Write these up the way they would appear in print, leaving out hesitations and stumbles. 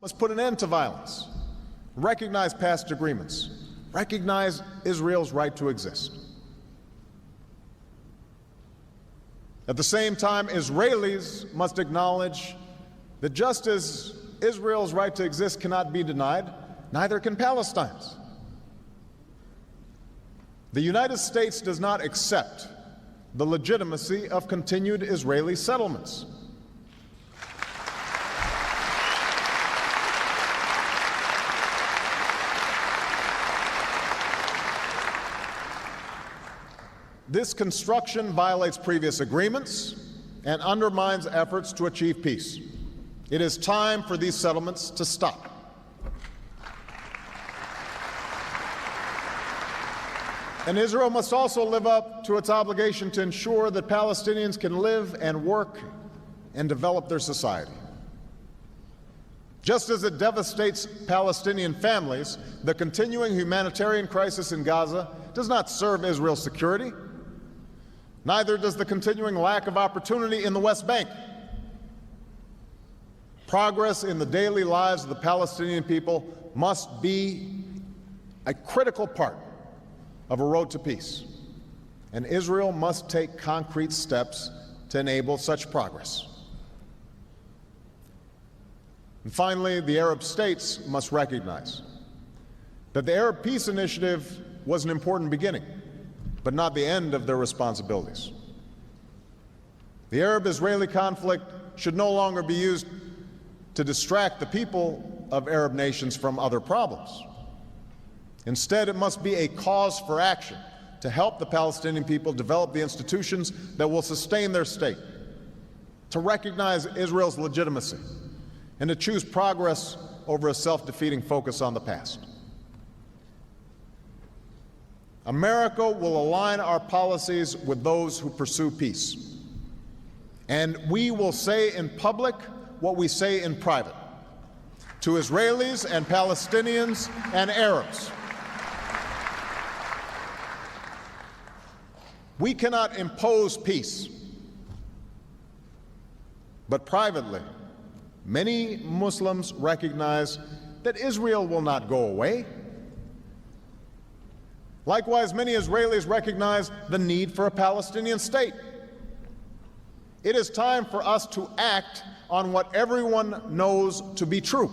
must put an end to violence, recognize past agreements, recognize Israel's right to exist. At the same time, Israelis must acknowledge that just as Israel's right to exist cannot be denied, neither can Palestine's. The United States does not accept the legitimacy of continued Israeli settlements. This construction violates previous agreements and undermines efforts to achieve peace. It is time for these settlements to stop. And Israel must also live up to its obligation to ensure that Palestinians can live and work and develop their society. Just as it devastates Palestinian families, the continuing humanitarian crisis in Gaza does not serve Israel's security. Neither does the continuing lack of opportunity in the West Bank. Progress in the daily lives of the Palestinian people must be a critical part of a road to peace, and Israel must take concrete steps to enable such progress. And finally, the Arab states must recognize that the Arab Peace Initiative was an important beginning, but not the end of their responsibilities. The Arab-Israeli conflict should no longer be used to distract the people of Arab nations from other problems. Instead, it must be a cause for action to help the Palestinian people develop the institutions that will sustain their state, to recognize Israel's legitimacy, and to choose progress over a self-defeating focus on the past. America will align our policies with those who pursue peace. And we will say in public what we say in private to Israelis and Palestinians and Arabs. We cannot impose peace, but privately, many Muslims recognize that Israel will not go away. Likewise, many Israelis recognize the need for a Palestinian state. It is time for us to act on what everyone knows to be true.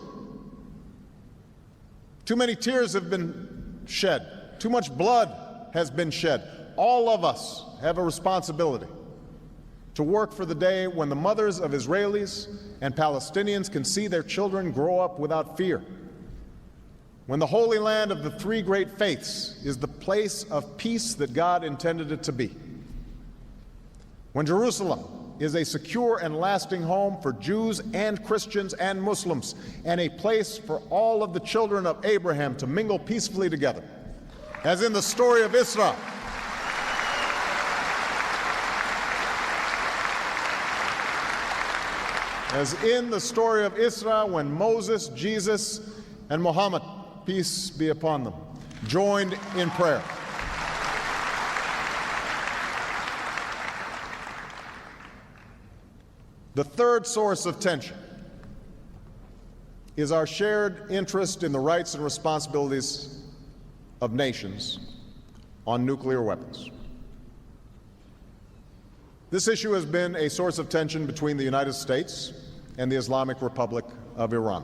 Too many tears have been shed. Too much blood has been shed. All of us have a responsibility to work for the day when the mothers of Israelis and Palestinians can see their children grow up without fear. When the Holy Land of the three great faiths is the place of peace that God intended it to be. When Jerusalem is a secure and lasting home for Jews and Christians and Muslims, and a place for all of the children of Abraham to mingle peacefully together, as in the story of Isra. As in the story of Isra, when Moses, Jesus, and Muhammad, peace be upon them, joined in prayer. The third source of tension is our shared interest in the rights and responsibilities of nations on nuclear weapons. This issue has been a source of tension between the United States and the Islamic Republic of Iran.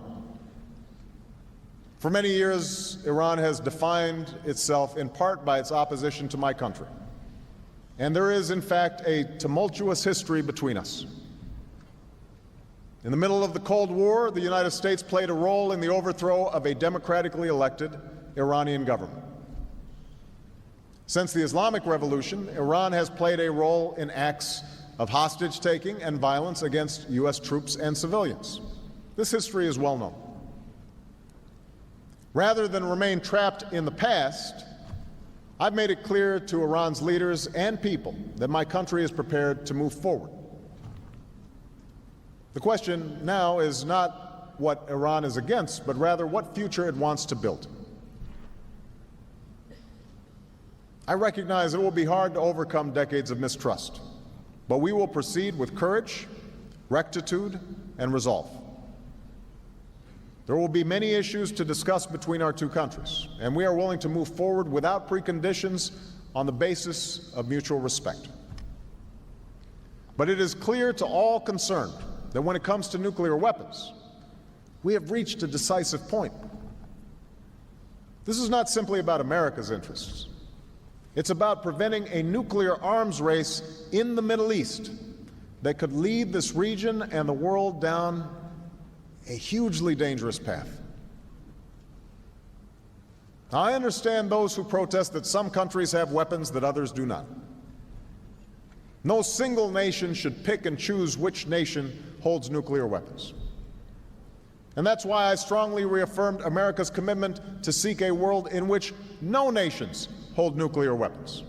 For many years, Iran has defined itself in part by its opposition to my country. And there is, in fact, a tumultuous history between us. In the middle of the Cold War, the United States played a role in the overthrow of a democratically elected Iranian government. Since the Islamic Revolution, Iran has played a role in acts of hostage-taking and violence against U.S. troops and civilians. This history is well known. Rather than remain trapped in the past, I've made it clear to Iran's leaders and people that my country is prepared to move forward. The question now is not what Iran is against, but rather what future it wants to build. I recognize it will be hard to overcome decades of mistrust, but we will proceed with courage, rectitude, and resolve. There will be many issues to discuss between our two countries, and we are willing to move forward without preconditions on the basis of mutual respect. But it is clear to all concerned that when it comes to nuclear weapons, we have reached a decisive point. This is not simply about America's interests. It's about preventing a nuclear arms race in the Middle East that could lead this region and the world down a hugely dangerous path. Now, I understand those who protest that some countries have weapons that others do not. No single nation should pick and choose which nation holds nuclear weapons. And that's why I strongly reaffirmed America's commitment to seek a world in which no nations hold nuclear weapons.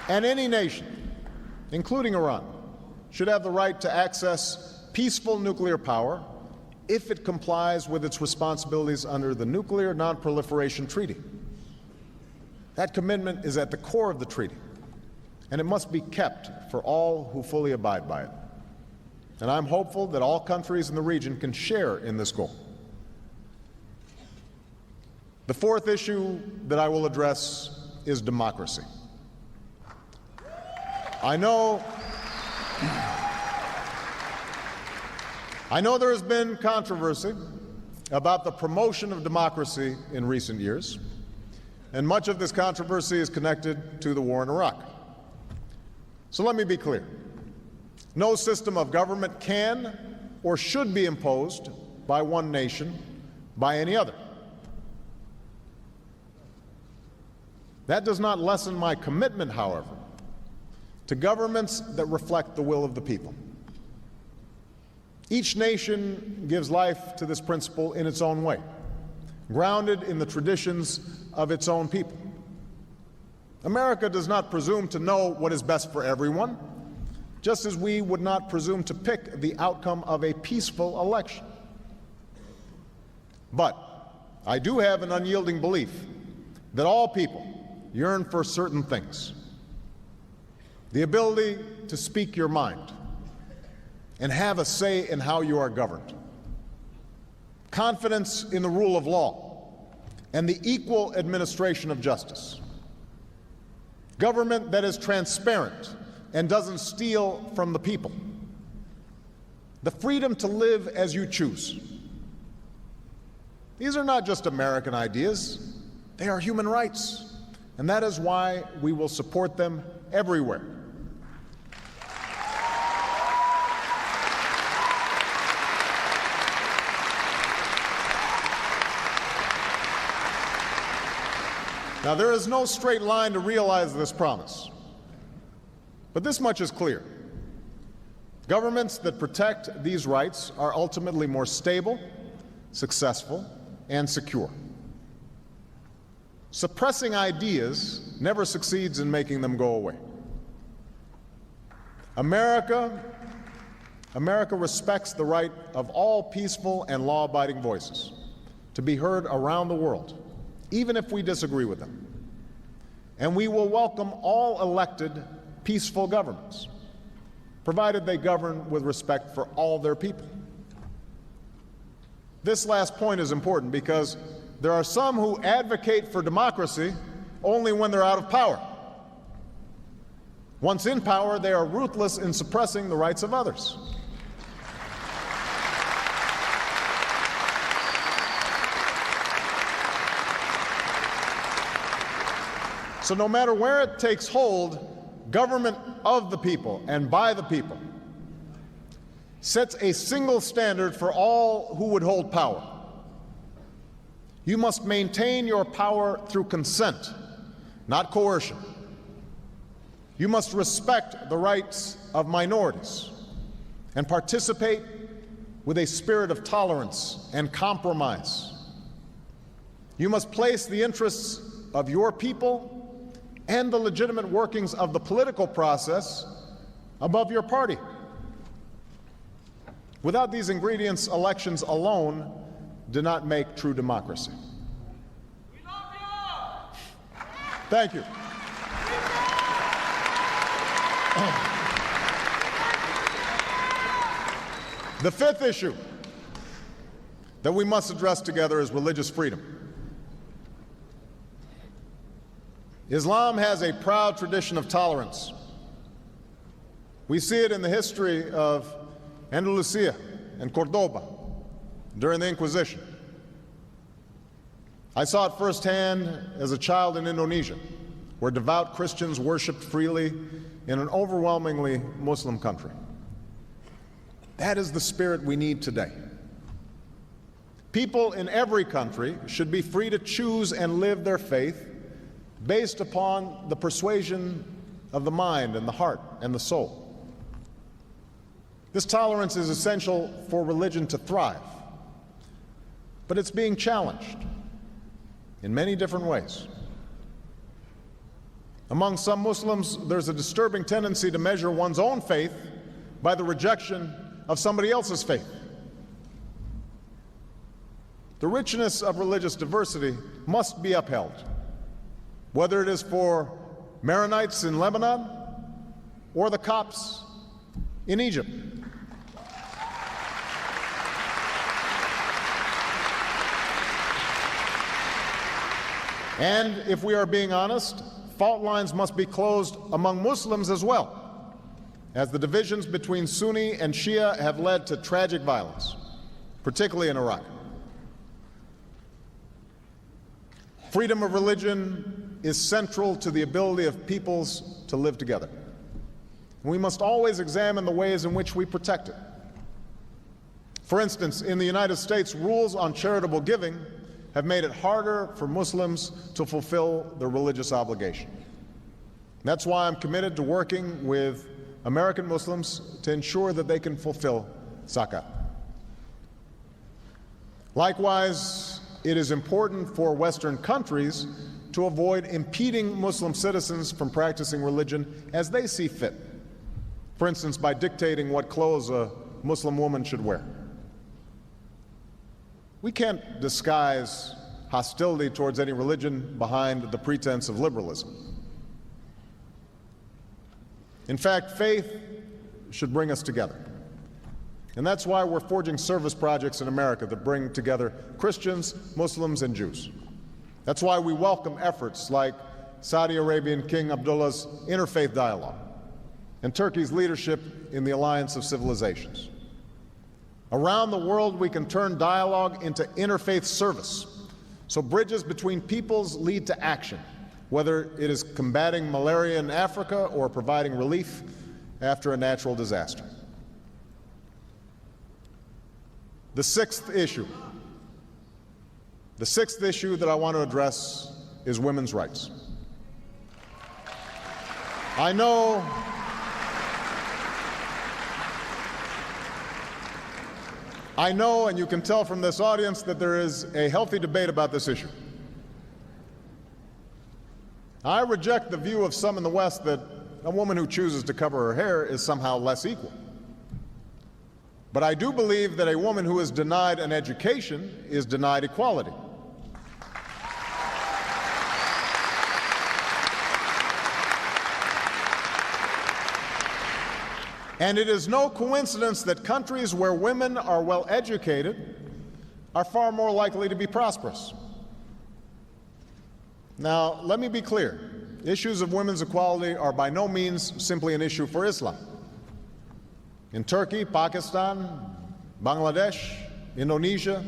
And any nation, including Iran, should have the right to access peaceful nuclear power if it complies with its responsibilities under the Nuclear Non-Proliferation Treaty. That commitment is at the core of the treaty, and it must be kept for all who fully abide by it. And I'm hopeful that all countries in the region can share in this goal. The fourth issue that I will address is democracy. I know there has been controversy about the promotion of democracy in recent years, and much of this controversy is connected to the war in Iraq. So let me be clear. No system of government can or should be imposed by one nation by any other. That does not lessen my commitment, however, to governments that reflect the will of the people. Each nation gives life to this principle in its own way, grounded in the traditions of its own people. America does not presume to know what is best for everyone, just as we would not presume to pick the outcome of a peaceful election. But I do have an unyielding belief that all people yearn for certain things: the ability to speak your mind and have a say in how you are governed, confidence in the rule of law and the equal administration of justice, government that is transparent and doesn't steal from the people, the freedom to live as you choose. These are not just American ideas, they are human rights, and that is why we will support them everywhere. Now, there is no straight line to realize this promise, but this much is clear. Governments that protect these rights are ultimately more stable, successful, and secure. Suppressing ideas never succeeds in making them go away. America respects the right of all peaceful and law-abiding voices to be heard around the world, even if we disagree with them. And we will welcome all elected, peaceful governments, provided they govern with respect for all their people. This last point is important because there are some who advocate for democracy only when they're out of power. Once in power, they are ruthless in suppressing the rights of others. So no matter where it takes hold, government of the people and by the people sets a single standard for all who would hold power. You must maintain your power through consent, not coercion. You must respect the rights of minorities and participate with a spirit of tolerance and compromise. You must place the interests of your people and the legitimate workings of the political process above your party. Without these ingredients, elections alone do not make true democracy. We love you. Thank you. The fifth issue that we must address together is religious freedom. Islam has a proud tradition of tolerance. We see it in the history of Andalusia and Cordoba during the Inquisition. I saw it firsthand as a child in Indonesia, where devout Christians worshiped freely in an overwhelmingly Muslim country. That is the spirit we need today. People in every country should be free to choose and live their faith based upon the persuasion of the mind and the heart and the soul. This tolerance is essential for religion to thrive, but it's being challenged in many different ways. Among some Muslims, there's a disturbing tendency to measure one's own faith by the rejection of somebody else's faith. The richness of religious diversity must be upheld, whether it is for Maronites in Lebanon or the Copts in Egypt. And if we are being honest, fault lines must be closed among Muslims as well, as the divisions between Sunni and Shia have led to tragic violence, particularly in Iraq. Freedom of religion is central to the ability of peoples to live together. We must always examine the ways in which we protect it. For instance, in the United States, rules on charitable giving have made it harder for Muslims to fulfill their religious obligation. That's why I'm committed to working with American Muslims to ensure that they can fulfill zakat. Likewise, it is important for Western countries to avoid impeding Muslim citizens from practicing religion as they see fit. For instance, by dictating what clothes a Muslim woman should wear. We can't disguise hostility towards any religion behind the pretense of liberalism. In fact, faith should bring us together. And that's why we're forging service projects in America that bring together Christians, Muslims, and Jews. That's why we welcome efforts like Saudi Arabian King Abdullah's interfaith dialogue and Turkey's leadership in the Alliance of Civilizations. Around the world, we can turn dialogue into interfaith service, so bridges between peoples lead to action, whether it is combating malaria in Africa or providing relief after a natural disaster. The sixth issue that I want to address is women's rights. I know and you can tell from this audience that there is a healthy debate about this issue. I reject the view of some in the West that a woman who chooses to cover her hair is somehow less equal. But I do believe that a woman who is denied an education is denied equality. And it is no coincidence that countries where women are well educated are far more likely to be prosperous. Now, let me be clear. Issues of women's equality are by no means simply an issue for Islam. In Turkey, Pakistan, Bangladesh, Indonesia,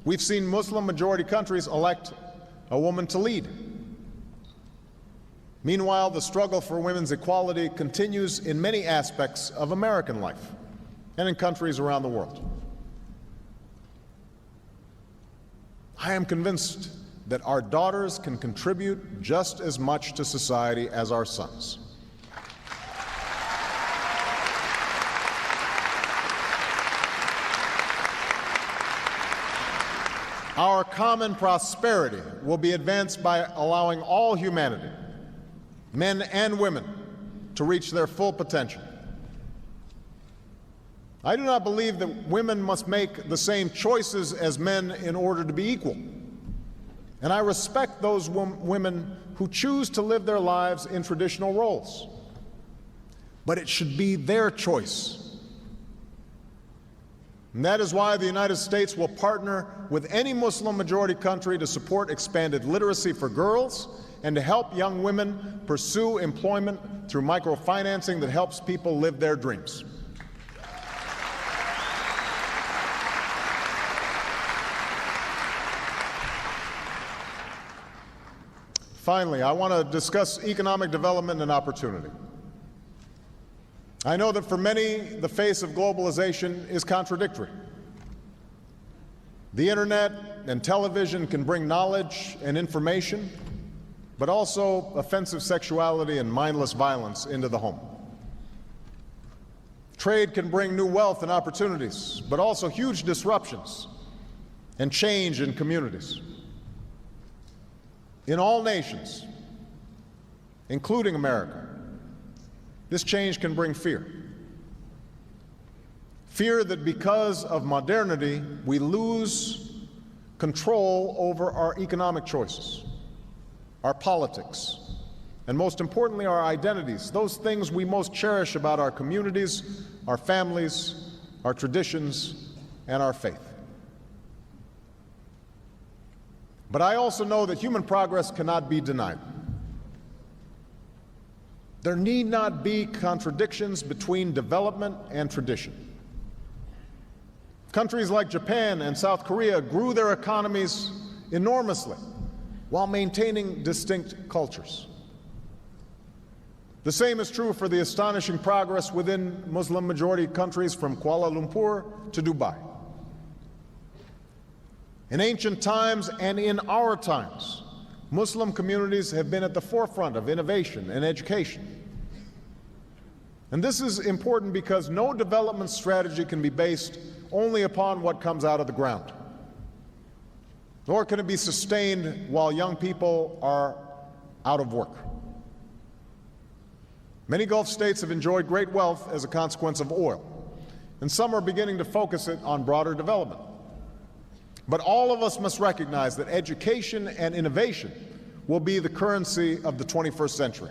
we've seen Muslim-majority countries elect a woman to lead. Meanwhile, the struggle for women's equality continues in many aspects of American life and in countries around the world. I am convinced that our daughters can contribute just as much to society as our sons. Our common prosperity will be advanced by allowing all humanity, men and women, to reach their full potential. I do not believe that women must make the same choices as men in order to be equal. And I respect those women who choose to live their lives in traditional roles. but it should be their choice. And that is why the United States will partner with any Muslim-majority country to support expanded literacy for girls and to help young women pursue employment through microfinancing that helps people live their dreams. Finally, I want to discuss economic development and opportunity. I know that for many, the face of globalization is contradictory. The internet and television can bring knowledge and information, but also offensive sexuality and mindless violence into the home. Trade can bring new wealth and opportunities, but also huge disruptions and change in communities. In all nations, including America, this change can bring fear. Fear that because of modernity, we lose control over our economic choices, our politics, and most importantly, our identities, those things we most cherish about our communities, our families, our traditions, and our faith. But I also know that human progress cannot be denied. There need not be contradictions between development and tradition. Countries like Japan and South Korea grew their economies enormously while maintaining distinct cultures. The same is true for the astonishing progress within Muslim-majority countries from Kuala Lumpur to Dubai. In ancient times and in our times, Muslim communities have been at the forefront of innovation and education. And this is important because no development strategy can be based only upon what comes out of the ground, nor can it be sustained while young people are out of work. Many Gulf states have enjoyed great wealth as a consequence of oil, and some are beginning to focus it on broader development. But all of us must recognize that education and innovation will be the currency of the 21st century.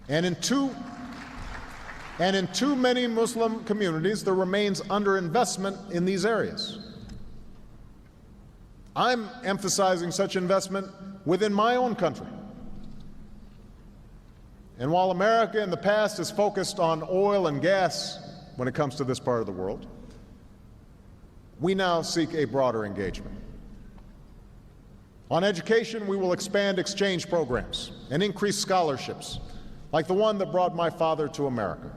And in too many Muslim communities, there remains underinvestment in these areas. I'm emphasizing such investment within my own country. And while America in the past has focused on oil and gas when it comes to this part of the world, we now seek a broader engagement. On education, we will expand exchange programs and increase scholarships, like the one that brought my father to America.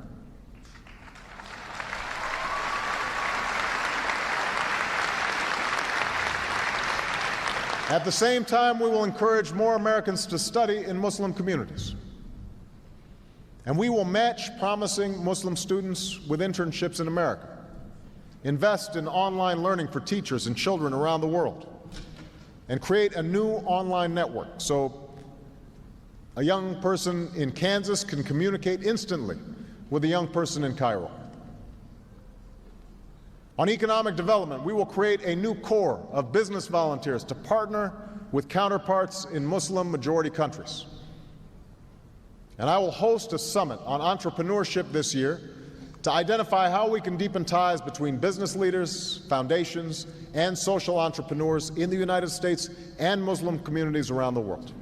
At the same time, we will encourage more Americans to study in Muslim communities. And we will match promising Muslim students with internships in America, invest in online learning for teachers and children around the world, and create a new online network so a young person in Kansas can communicate instantly with a young person in Cairo. On economic development, we will create a new corps of business volunteers to partner with counterparts in Muslim-majority countries. And I will host a summit on entrepreneurship this year to identify how we can deepen ties between business leaders, foundations, and social entrepreneurs in the United States and Muslim communities around the world.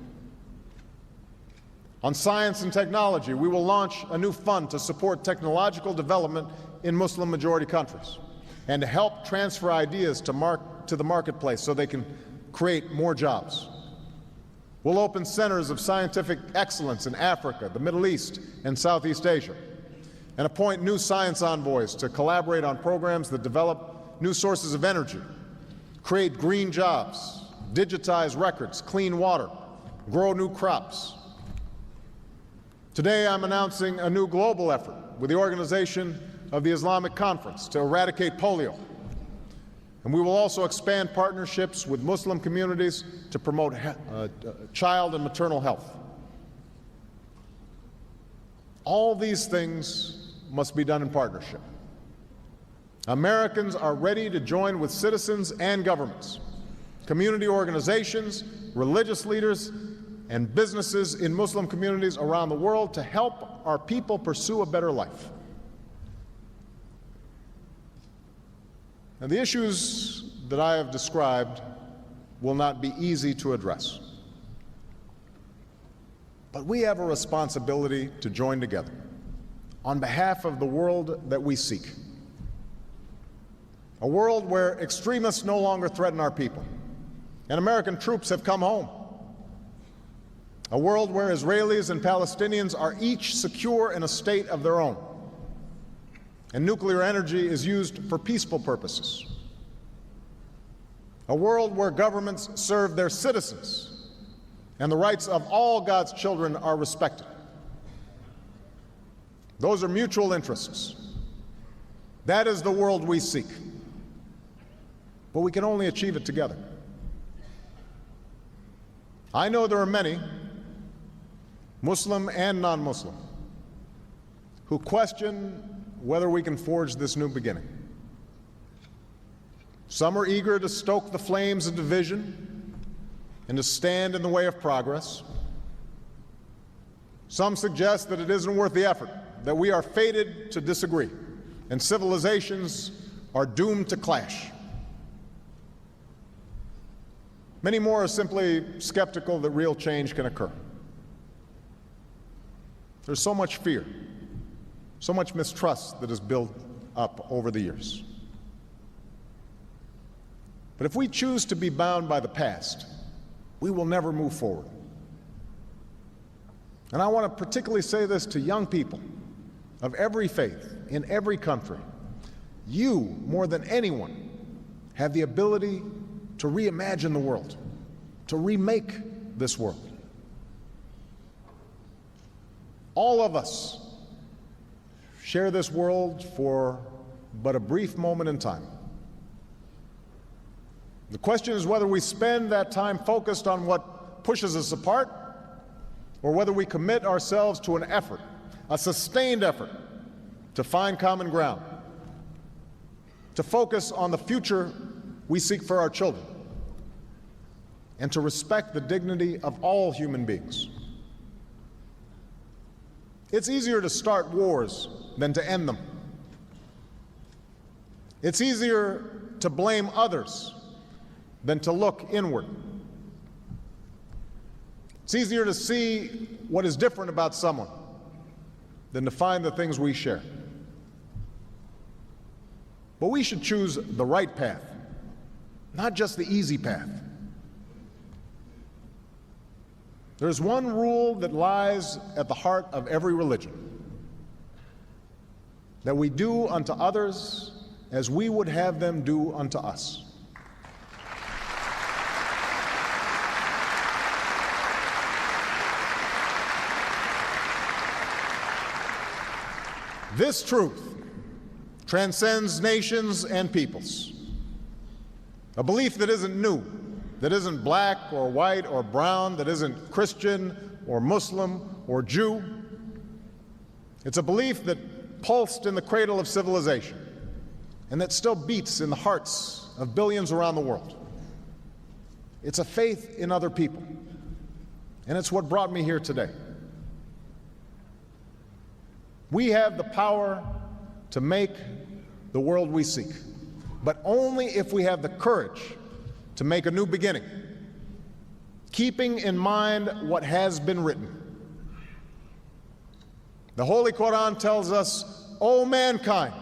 On science and technology, we will launch a new fund to support technological development in Muslim-majority countries and to help transfer ideas to the marketplace so they can create more jobs. We'll open centers of scientific excellence in Africa, the Middle East, and Southeast Asia, and appoint new science envoys to collaborate on programs that develop new sources of energy, create green jobs, digitize records, clean water, grow new crops. Today, I'm announcing a new global effort with the organization of the Islamic Conference to eradicate polio. And we will also expand partnerships with Muslim communities to promote child and maternal health. All these things must be done in partnership. Americans are ready to join with citizens and governments, community organizations, religious leaders, and businesses in Muslim communities around the world to help our people pursue a better life. Now, the issues that I have described will not be easy to address. But we have a responsibility to join together on behalf of the world that we seek. A world where extremists no longer threaten our people and American troops have come home. A world where Israelis and Palestinians are each secure in a state of their own, and nuclear energy is used for peaceful purposes. A world where governments serve their citizens and the rights of all God's children are respected. Those are mutual interests. That is the world we seek. But we can only achieve it together. I know there are many, Muslim and non-Muslim, who question whether we can forge this new beginning. Some are eager to stoke the flames of division and to stand in the way of progress. Some suggest that it isn't worth the effort, that we are fated to disagree, and civilizations are doomed to clash. Many more are simply skeptical that real change can occur. There's so much fear, so much mistrust that has built up over the years. But if we choose to be bound by the past, we will never move forward. And I want to particularly say this to young people of every faith, in every country. You, more than anyone, have the ability to reimagine the world, to remake this world. All of us share this world for but a brief moment in time. The question is whether we spend that time focused on what pushes us apart, or whether we commit ourselves to an effort, a sustained effort, to find common ground, to focus on the future we seek for our children, and to respect the dignity of all human beings. It's easier to start wars than to end them. It's easier to blame others than to look inward. It's easier to see what is different about someone than to find the things we share. But we should choose the right path, not just the easy path. There's one rule that lies at the heart of every religion: that we do unto others as we would have them do unto us. This truth transcends nations and peoples. A belief that isn't new, that isn't black or white or brown, that isn't Christian or Muslim or Jew. It's a belief that pulsed in the cradle of civilization and that still beats in the hearts of billions around the world. It's a faith in other people, and it's what brought me here today. We have the power to make the world we seek, but only if we have the courage to make a new beginning, keeping in mind what has been written. The Holy Quran tells us, "O mankind,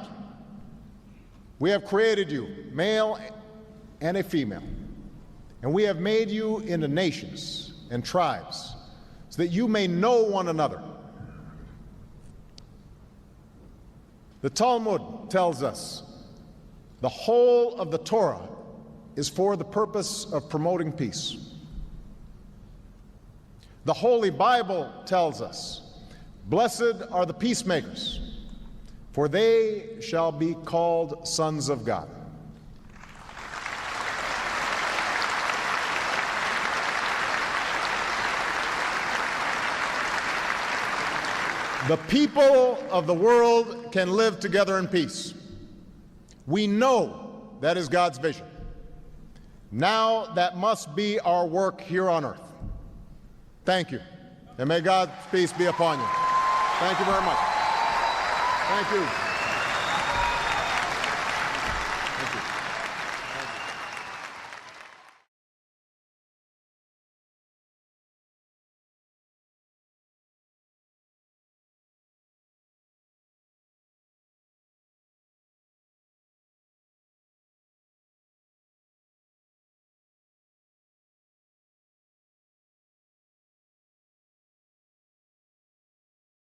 we have created you, male and a female, and we have made you into nations and tribes, so that you may know one another." The Talmud tells us the whole of the Torah is for the purpose of promoting peace. The Holy Bible tells us, "Blessed are the peacemakers, for they shall be called sons of God." The people of the world can live together in peace. We know that is God's vision. Now that must be our work here on earth. Thank you. And may God's peace be upon you. Thank you very much. Thank you. Thank you.